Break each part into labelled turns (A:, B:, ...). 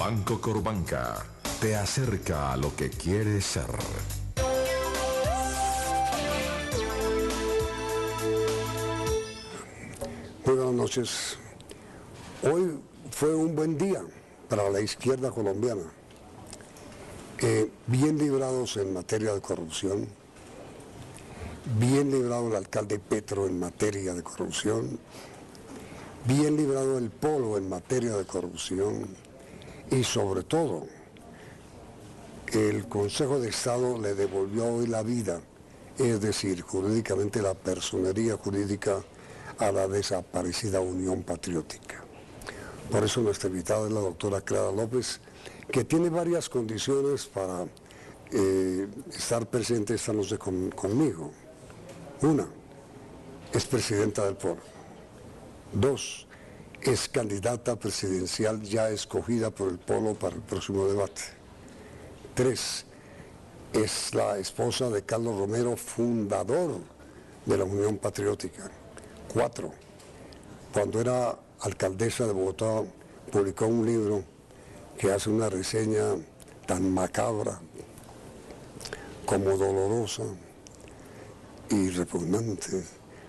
A: Banco Corbanca te acerca a lo que quieres ser.
B: Muy buenas noches. Hoy fue un buen día para la izquierda colombiana. Bien librados en materia de corrupción, bien librado el alcalde Petro en materia de corrupción, bien librado el Polo en materia de corrupción y sobre todo el Consejo de Estado le devolvió hoy la vida, es decir, jurídicamente la personería jurídica a la desaparecida Unión Patriótica. Por eso nuestra invitada es la doctora Clara López, que tiene varias condiciones para estar presente esta noche conmigo. Una, es presidenta del Polo. Dos, es candidata presidencial ya escogida por el Polo para el próximo debate. Tres, es la esposa de Carlos Romero, fundador de la Unión Patriótica. Cuatro, cuando era alcaldesa de Bogotá, publicó un libro que hace una reseña tan macabra como dolorosa y repugnante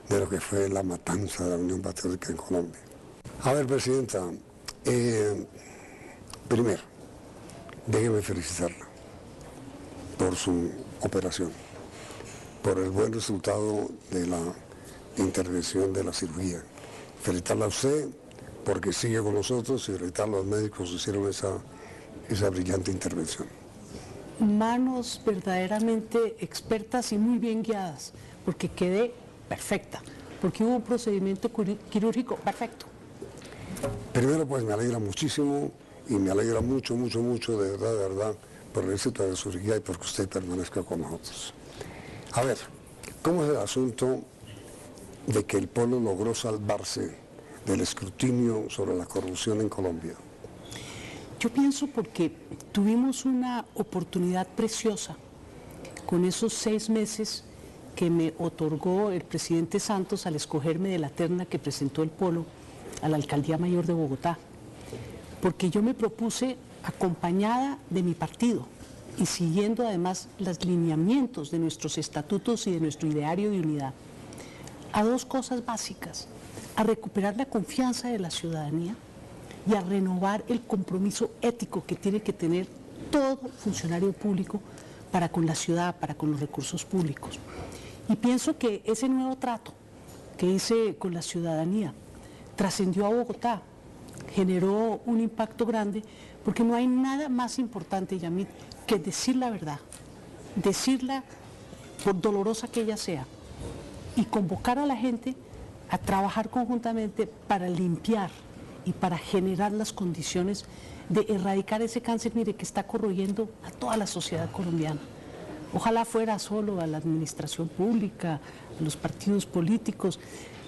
B: de lo que fue la matanza de la Unión Patriótica en Colombia. A ver, presidenta, primero, déjeme felicitarla por su operación, por el buen resultado de la intervención de la cirugía. Felicitarla a usted porque sigue con nosotros y felicitar a los médicos que hicieron esa brillante intervención.
C: Manos verdaderamente expertas y muy bien guiadas, porque quedé perfecta, porque hubo un procedimiento quirúrgico perfecto.
B: Primero, pues me alegra muchísimo y me alegra mucho, de verdad, por el éxito de la cirugía y porque usted permanezca con nosotros. A ver, ¿cómo es el asunto de que el Polo logró salvarse del escrutinio sobre la corrupción en Colombia?
C: Yo pienso porque tuvimos una oportunidad preciosa con esos 6 meses que me otorgó el presidente Santos al escogerme de la terna que presentó el Polo a la Alcaldía Mayor de Bogotá, porque yo me propuse, acompañada de mi partido y siguiendo además los lineamientos de nuestros estatutos y de nuestro ideario de unidad, a dos cosas básicas: a recuperar la confianza de la ciudadanía y a renovar el compromiso ético que tiene que tener todo funcionario público para con la ciudad, para con los recursos públicos. Y pienso que ese nuevo trato que hice con la ciudadanía trascendió a Bogotá, generó un impacto grande, porque no hay nada más importante, Yamit, que decir la verdad, decirla por dolorosa que ella sea, y convocar a la gente a trabajar conjuntamente para limpiar y para generar las condiciones de erradicar ese cáncer, mire, que está corroyendo a toda la sociedad colombiana. Ojalá fuera solo a la administración pública, a los partidos políticos,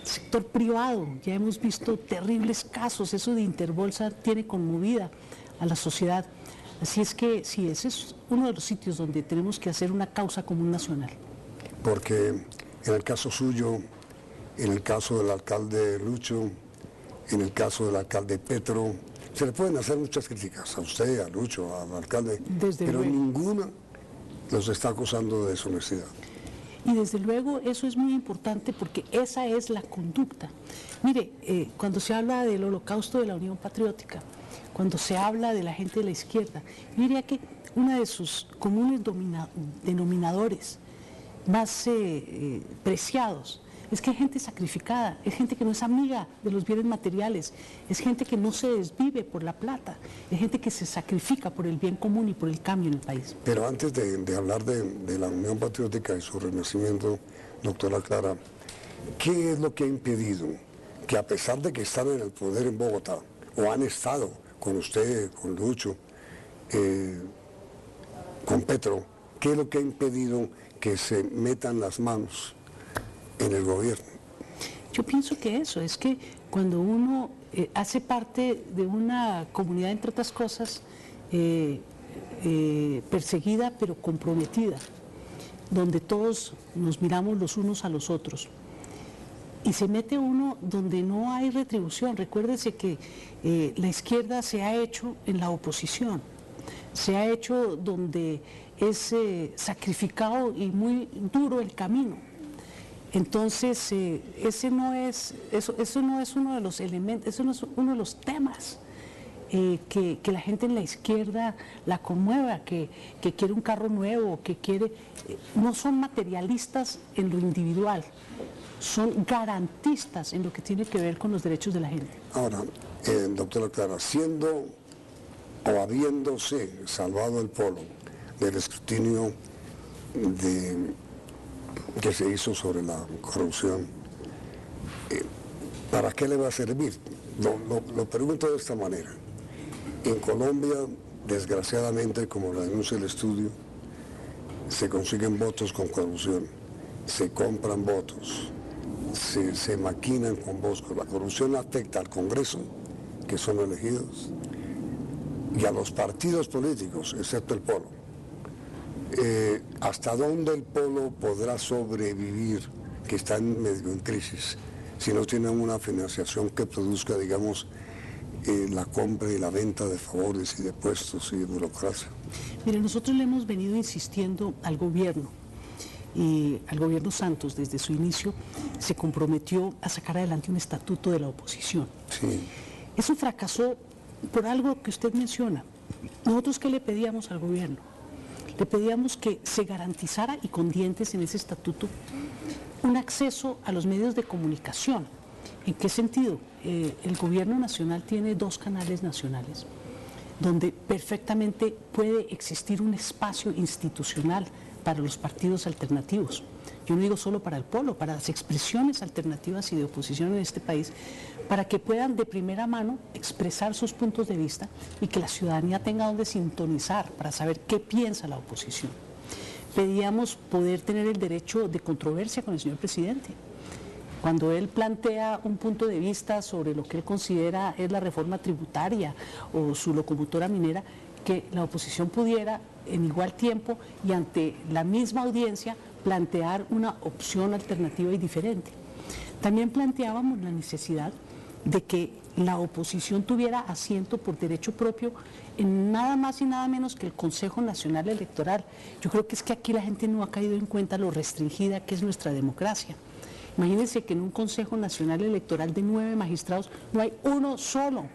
C: sector privado. Ya hemos visto terribles casos, eso de Interbolsa tiene conmovida a la sociedad. Así es que sí, ese es uno de los sitios donde tenemos que hacer una causa común nacional.
B: Porque en el caso suyo, en el caso del alcalde Lucho, en el caso del alcalde Petro, se le pueden hacer muchas críticas a usted, a Lucho, al alcalde, pero ninguna los está acusando de deshonestidad.
C: Y desde luego eso es muy importante porque esa es la conducta. Mire, cuando se habla del holocausto de la Unión Patriótica, cuando se habla de la gente de la izquierda, yo diría que uno de sus comunes denominadores más preciados es que hay gente sacrificada, es gente que no es amiga de los bienes materiales, es gente que no se desvive por la plata, es gente que se sacrifica por el bien común y por el cambio en el país.
B: Pero antes de hablar de la Unión Patriótica y su renacimiento, doctora Clara, ¿qué es lo que ha impedido que, a pesar de que están en el poder en Bogotá, o han estado con usted, con Lucho, con Petro, qué es lo que ha impedido que se metan las manos en el gobierno?
C: Yo pienso que eso, es que cuando uno hace parte de una comunidad, entre otras cosas, perseguida pero comprometida, donde todos nos miramos los unos a los otros, y se mete uno donde no hay retribución. Recuérdese que la izquierda se ha hecho en la oposición, se ha hecho donde es sacrificado y muy duro el camino. Entonces, eso no es uno de los elementos, eso no es uno de los temas que la gente en la izquierda la conmueva, que quiere un carro nuevo, que quiere... no son materialistas en lo individual, son garantistas en lo que tiene que ver con los derechos de la gente.
B: Ahora, doctora Clara, siendo o habiéndose salvado el polo del escrutinio que se hizo sobre la corrupción, ¿para qué le va a servir? Lo pregunto de esta manera. En Colombia, desgraciadamente, como lo denuncia el estudio, se consiguen votos con corrupción, se compran votos, se maquinan con votos. La corrupción afecta al Congreso, que son elegidos, y a los partidos políticos, excepto el polo. ¿Hasta dónde el polo podrá sobrevivir, que está medio en crisis, si no tiene una financiación que produzca, digamos, la compra y la venta de favores y de puestos y de burocracia?
C: Mire, nosotros le hemos venido insistiendo al gobierno Santos desde su inicio, se comprometió a sacar adelante un estatuto de la oposición.
B: Sí.
C: Eso fracasó por algo que usted menciona. Nosotros, ¿qué le pedíamos al gobierno? Le pedíamos que se garantizara, y con dientes en ese estatuto, un acceso a los medios de comunicación. ¿En qué sentido? El gobierno nacional tiene 2 canales nacionales, donde perfectamente puede existir un espacio institucional para los partidos alternativos. Yo no digo solo para el polo, para las expresiones alternativas y de oposición en este país, para que puedan de primera mano expresar sus puntos de vista y que la ciudadanía tenga donde sintonizar para saber qué piensa la oposición. Pedíamos poder tener el derecho de controversia con el señor presidente. Cuando él plantea un punto de vista sobre lo que él considera es la reforma tributaria o su locomotora minera, que la oposición pudiera en igual tiempo y ante la misma audiencia plantear una opción alternativa y diferente. También planteábamos la necesidad de que la oposición tuviera asiento por derecho propio en nada más y nada menos que el Consejo Nacional Electoral. Yo creo que es que aquí la gente no ha caído en cuenta lo restringida que es nuestra democracia. Imagínense que en un Consejo Nacional Electoral de 9 magistrados no hay uno solo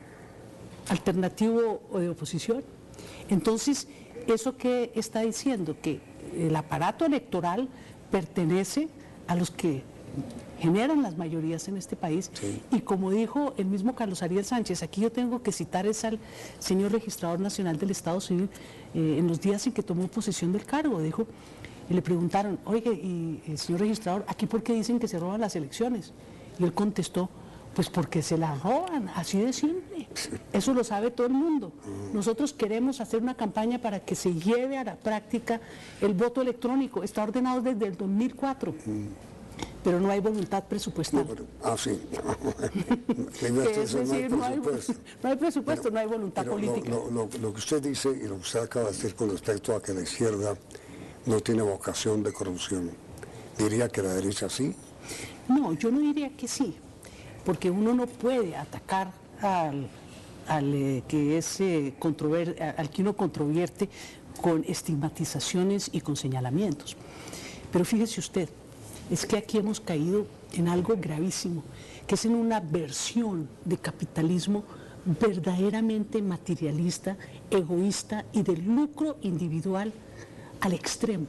C: alternativo o de oposición. Entonces, ¿eso qué está diciendo? Que el aparato electoral pertenece a los que generan las mayorías en este país. Sí. Y como dijo el mismo Carlos Ariel Sánchez, aquí yo tengo que citar es al señor registrador nacional del Estado Civil, en los días en que tomó posesión del cargo, dijo, y le preguntaron, oye, y señor registrador, ¿aquí por qué dicen que se roban las elecciones? Y él contestó, pues porque se las roban, así de simple. Eso lo sabe todo el mundo. Nosotros queremos hacer una campaña para que se lleve a la práctica el voto electrónico. Está ordenado desde el 2004. Pero no hay voluntad presupuestal.
B: Sí.
C: Es decir, no hay presupuesto, no hay voluntad política.
B: Lo que usted dice y lo que usted acaba de decir con respecto a que la izquierda no tiene vocación de corrupción, ¿diría que la derecha sí?
C: No, yo no diría que sí, porque uno no puede atacar al que uno controvierte con estigmatizaciones y con señalamientos. Pero fíjese usted, es que aquí hemos caído en algo gravísimo, que es en una versión de capitalismo verdaderamente materialista, egoísta y de lucro individual al extremo,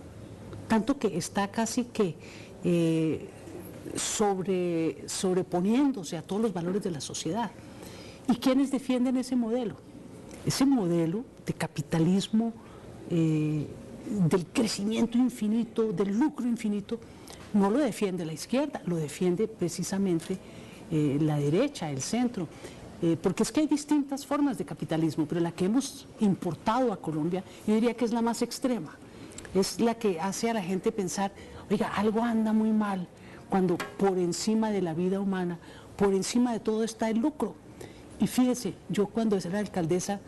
C: tanto que está casi que sobreponiéndose a todos los valores de la sociedad. ¿Y quiénes defienden ese modelo? Ese modelo de capitalismo, del crecimiento infinito, del lucro infinito, no lo defiende la izquierda, lo defiende precisamente la derecha, el centro, porque es que hay distintas formas de capitalismo, pero la que hemos importado a Colombia, yo diría que es la más extrema, es la que hace a la gente pensar, oiga, algo anda muy mal, cuando por encima de la vida humana, por encima de todo está el lucro. Y fíjese, yo cuando era alcaldesa,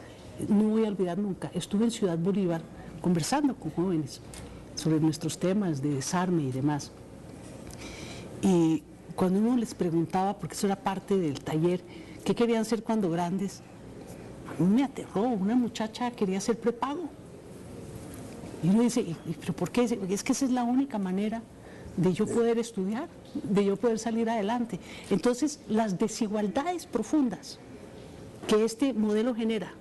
C: no voy a olvidar nunca, estuve en Ciudad Bolívar conversando con jóvenes sobre nuestros temas de desarme y demás. Y cuando uno les preguntaba, porque eso era parte del taller, qué querían ser cuando grandes, a mí me aterró, una muchacha quería ser prepago. Y uno dice, ¿pero por qué? Es que esa es la única manera de yo poder estudiar, de yo poder salir adelante. Entonces, las desigualdades profundas que este modelo genera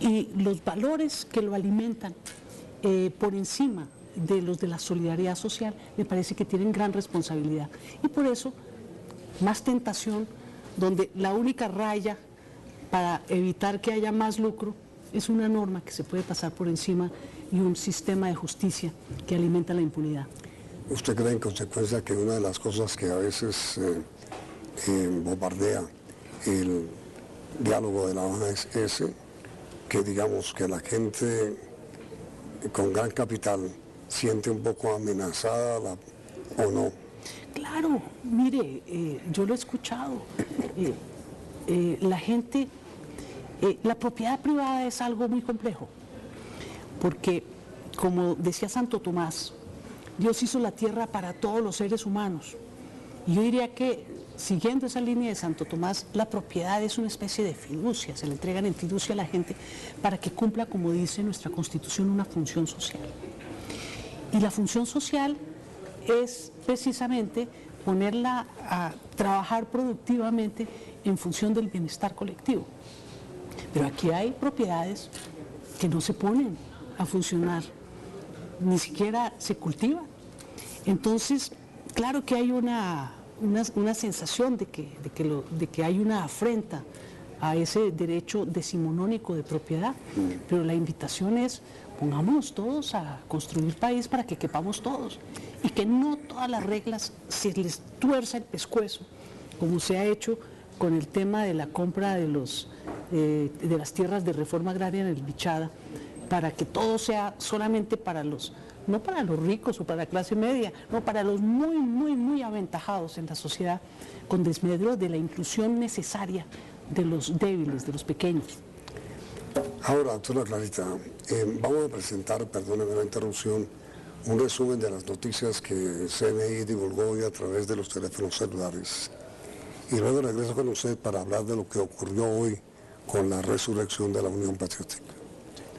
C: y los valores que lo alimentan por encima de los de la solidaridad social, me parece que tienen gran responsabilidad. Y por eso, más tentación, donde la única raya para evitar que haya más lucro es una norma que se puede pasar por encima y un sistema de justicia que alimenta la impunidad.
B: ¿Usted cree en consecuencia que una de las cosas que a veces bombardea el diálogo de La Habana es ese, que digamos que la gente con gran capital siente un poco amenazada o no?
C: Claro, mire, yo lo he escuchado. La gente, la propiedad privada es algo muy complejo, porque como decía Santo Tomás, Dios hizo la tierra para todos los seres humanos. Y yo diría que, siguiendo esa línea de Santo Tomás, la propiedad es una especie de fiducia, se le entregan en fiducia a la gente para que cumpla, como dice nuestra Constitución, una función social. Y la función social es precisamente ponerla a trabajar productivamente en función del bienestar colectivo. Pero aquí hay propiedades que no se ponen a funcionar, ni siquiera se cultivan. Entonces, claro que hay una sensación de que hay una afrenta a ese derecho decimonónico de propiedad, pero la invitación es: pongámonos todos a construir país para que quepamos todos y que no todas las reglas se les tuerza el pescuezo, como se ha hecho con el tema de la compra de las tierras de reforma agraria en el Bichada, para que todo sea solamente para no para los ricos o para la clase media, no, para los muy, muy, muy aventajados en la sociedad, con desmedro de la inclusión necesaria de los débiles, de los pequeños.
B: Ahora, doctora Clarita, vamos a presentar, perdóneme la interrupción, un resumen de las noticias que CNI divulgó hoy a través de los teléfonos celulares. Y luego regreso con usted para hablar de lo que ocurrió hoy con la resurrección de la Unión Patriótica.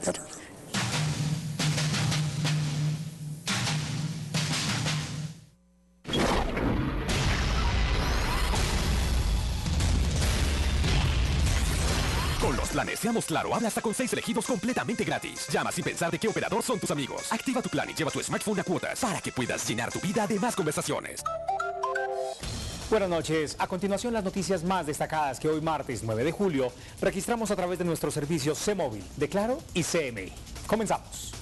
B: Ya regreso.
D: Con los planes Seamos Claro, habla hasta con 6 elegidos completamente gratis. Llama sin pensar de qué operador son tus amigos. Activa tu plan y lleva tu smartphone a cuotas para que puedas llenar tu vida de más conversaciones.
E: Buenas noches. A continuación, las noticias más destacadas que hoy martes 9 de julio registramos a través de nuestros servicios C-Móvil, de Claro y CMI. Comenzamos.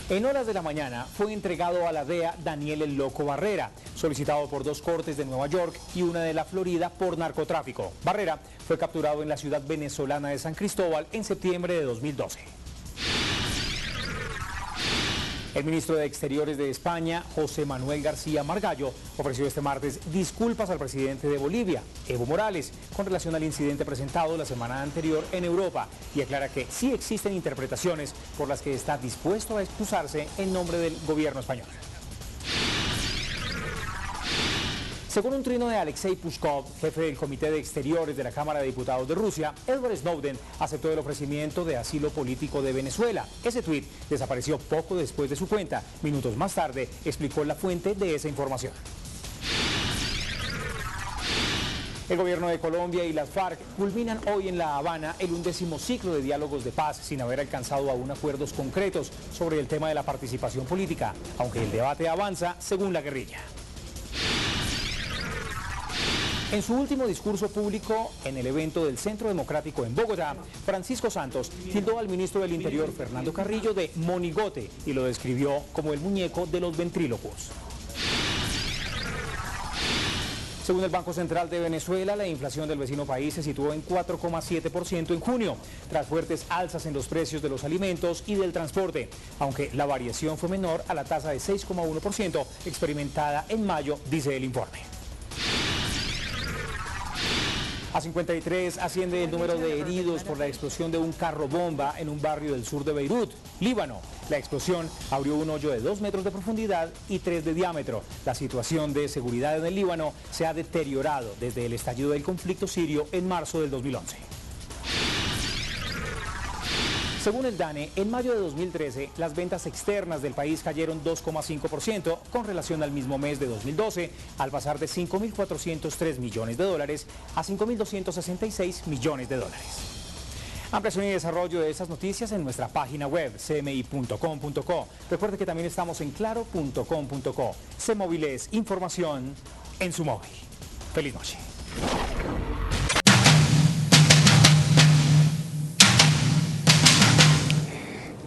E: En horas de la mañana fue entregado a la DEA Daniel El Loco Barrera, solicitado por 2 cortes de Nueva York y una de la Florida por narcotráfico. Barrera fue capturado en la ciudad venezolana de San Cristóbal en septiembre de 2012. El ministro de Exteriores de España, José Manuel García Margallo, ofreció este martes disculpas al presidente de Bolivia, Evo Morales, con relación al incidente presentado la semana anterior en Europa, y aclara que sí existen interpretaciones por las que está dispuesto a excusarse en nombre del gobierno español. Según un trino de Alexei Pushkov, jefe del Comité de Exteriores de la Cámara de Diputados de Rusia, Edward Snowden aceptó el ofrecimiento de asilo político de Venezuela. Ese tuit desapareció poco después de su cuenta. Minutos más tarde explicó la fuente de esa información. El gobierno de Colombia y las FARC culminan hoy en La Habana el 11º ciclo de diálogos de paz sin haber alcanzado aún acuerdos concretos sobre el tema de la participación política, aunque el debate avanza según la guerrilla. En su último discurso público en el evento del Centro Democrático en Bogotá, Francisco Santos tildó al ministro del Interior, Fernando Carrillo, de monigote y lo describió como el muñeco de los ventrílocos. Según el Banco Central de Venezuela, la inflación del vecino país se situó en 4,7% en junio, tras fuertes alzas en los precios de los alimentos y del transporte, aunque la variación fue menor a la tasa de 6,1% experimentada en mayo, dice el informe. A 53 asciende el número de heridos por la explosión de un carro bomba en un barrio del sur de Beirut, Líbano. La explosión abrió un hoyo de 2 metros de profundidad y 3 de diámetro. La situación de seguridad en el Líbano se ha deteriorado desde el estallido del conflicto sirio en marzo del 2011. Según el DANE, en mayo de 2013, las ventas externas del país cayeron 2,5% con relación al mismo mes de 2012, al pasar de 5.403 millones de dólares a 5.266 millones de dólares. Ampliación y desarrollo de estas noticias en nuestra página web, cmi.com.co. Recuerde que también estamos en claro.com.co. C-Móvil es información en su móvil. Feliz noche.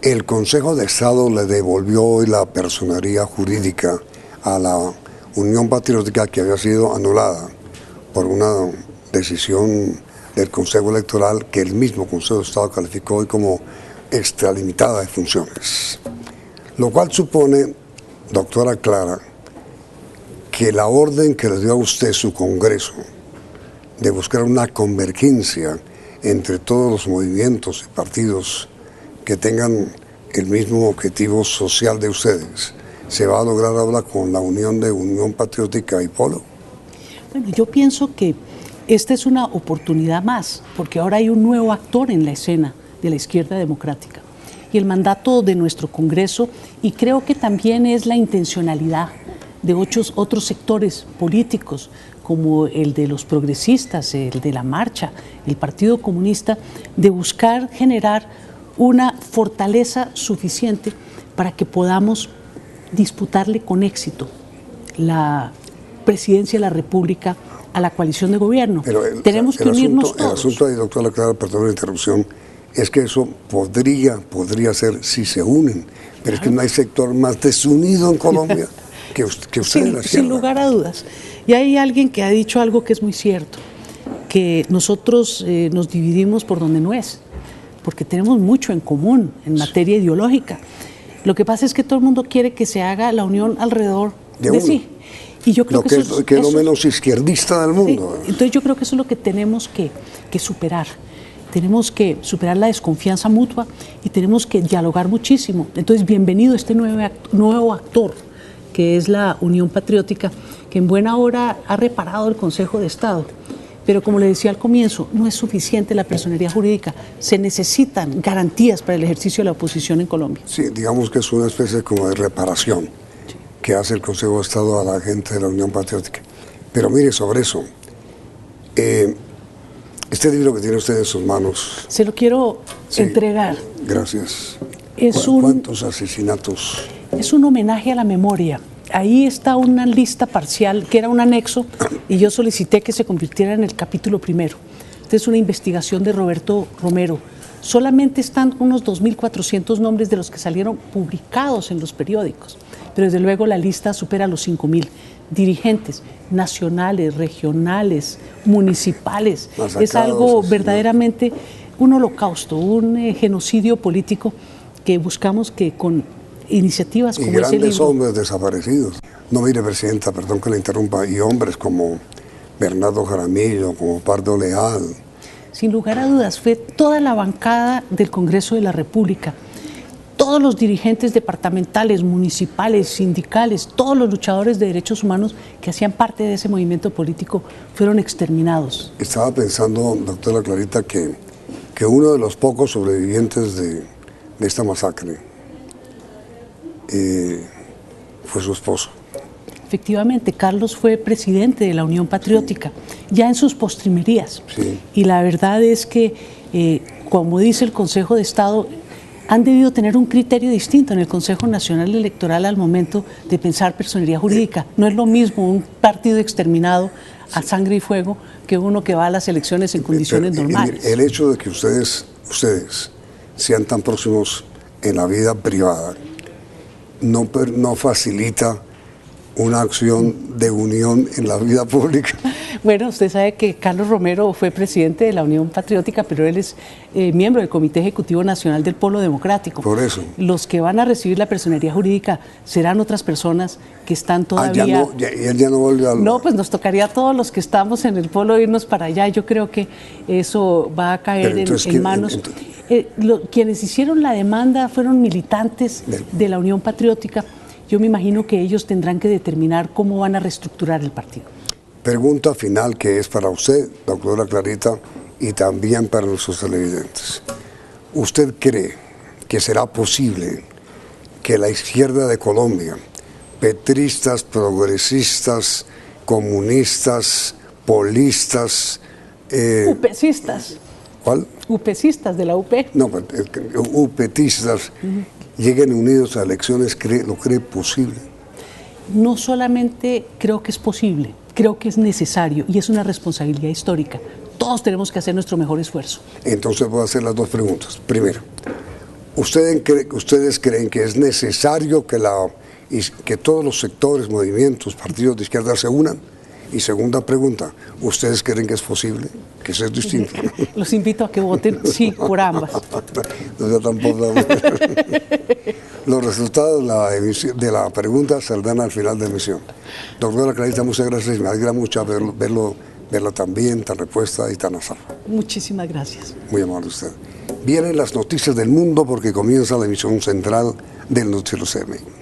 B: El Consejo de Estado le devolvió hoy la personería jurídica a la Unión Patriótica, que había sido anulada por una decisión del Consejo Electoral que el mismo Consejo de Estado calificó hoy como extralimitada de funciones. Lo cual supone, doctora Clara, que la orden que le dio a usted su Congreso de buscar una convergencia entre todos los movimientos y partidos que tengan el mismo objetivo social de ustedes, ¿se va a lograr ahora con la unión de Unión Patriótica y Polo?
C: Bueno, yo pienso que esta es una oportunidad más, porque ahora hay un nuevo actor en la escena de la izquierda democrática. Y el mandato de nuestro Congreso, y creo que también es la intencionalidad de otros sectores políticos, como el de los progresistas, el de la Marcha, el Partido Comunista, de buscar generar una fortaleza suficiente para que podamos disputarle con éxito la presidencia de la República a la coalición de gobierno.
B: Pero
C: tenemos que unirnos todos.
B: El asunto ahí, doctora Clara, perdón la interrupción, es que eso podría ser si se unen, pero es que no hay sector más desunido en Colombia que ustedes.
C: Sin lugar a dudas. Y hay alguien que ha dicho algo que es muy cierto, que nosotros nos dividimos por donde no es, porque tenemos mucho en común en materia ideológica. Lo que pasa es que todo el mundo quiere que se haga la unión alrededor de sí. Y yo creo que eso
B: es lo menos izquierdista del mundo.
C: Sí. Entonces yo creo que eso es lo que tenemos que superar. Tenemos que superar la desconfianza mutua y tenemos que dialogar muchísimo. Entonces, bienvenido este nuevo actor, que es la Unión Patriótica, que en buena hora ha reparado el Consejo de Estado. Pero como le decía al comienzo, no es suficiente la personería jurídica, se necesitan garantías para el ejercicio de la oposición en Colombia.
B: Sí, digamos que es una especie como de reparación que hace el Consejo de Estado a la gente de la Unión Patriótica. Pero mire, sobre eso, este libro que tiene usted en sus manos...
C: Se lo quiero entregar.
B: Gracias. ¿Cuántos asesinatos?
C: Es un homenaje a la memoria. Ahí está una lista parcial, que era un anexo, y yo solicité que se convirtiera en el capítulo primero. Esta es una investigación de Roberto Romero. Solamente están unos 2.400 nombres de los que salieron publicados en los periódicos, pero desde luego la lista supera los 5.000 dirigentes nacionales, regionales, municipales. Es algo verdaderamente un holocausto, un genocidio político que buscamos que con iniciativas como ese libro. Y
B: grandes hombres desaparecidos. No, mire, Presidenta, perdón que la interrumpa, y hombres como Bernardo Jaramillo, como Pardo Leal.
C: Sin lugar a dudas, fue toda la bancada del Congreso de la República, todos los dirigentes departamentales, municipales, sindicales, todos los luchadores de derechos humanos que hacían parte de ese movimiento político fueron exterminados.
B: Estaba pensando, doctora Clarita, que uno de los pocos sobrevivientes de esta masacre fue su esposo.
C: Efectivamente, Carlos fue presidente de la Unión Patriótica, ya en sus postrimerías.
B: Sí.
C: Y la verdad es que, como dice el Consejo de Estado, han debido tener un criterio distinto en el Consejo Nacional Electoral al momento de pensar personería jurídica. No es lo mismo un partido exterminado a sangre y fuego que uno que va a las elecciones en condiciones normales.
B: El hecho de que ustedes sean tan próximos en la vida privada no facilita una acción de unión en la vida pública.
C: Bueno, usted sabe que Carlos Romero fue presidente de la Unión Patriótica, pero él es miembro del Comité Ejecutivo Nacional del Polo Democrático.
B: Por eso.
C: Los que van a recibir la personería jurídica serán otras personas que están todavía...
B: Y él ya no vuelve a...
C: No, pues nos tocaría a todos los que estamos en el polo irnos para allá. Yo creo que eso va a caer en manos... quienes hicieron la demanda fueron militantes de la Unión Patriótica. Yo me imagino que ellos tendrán que determinar cómo van a reestructurar el partido.
B: Pregunta final que es para usted, doctora Clarita, y también para nuestros televidentes. ¿Usted cree que será posible que la izquierda de Colombia, petristas, progresistas, comunistas, polistas...
C: UPCistas.
B: ¿Cuál?
C: UPCistas de la UP.
B: No, UPTistas lleguen unidos a elecciones, ¿lo cree posible?
C: No solamente creo que es posible, creo que es necesario y es una responsabilidad histórica. Todos tenemos que hacer nuestro mejor esfuerzo.
B: Entonces voy a hacer las dos preguntas. Primero, ¿ustedes creen que es necesario que todos los sectores, movimientos, partidos de izquierda se unan? Y segunda pregunta, ¿ustedes creen que es posible? Que eso es distinto.
C: Los invito a que voten sí por ambas.
B: No sea tampoco. Los resultados de la pregunta saldrán al final de la emisión. Doctora Clarita, muchas gracias. Me alegra mucho verla tan bien, tan repuesta y tan asada.
C: Muchísimas gracias.
B: Muy amable usted. Vienen las noticias del mundo porque comienza la emisión central del Noticiero CMI.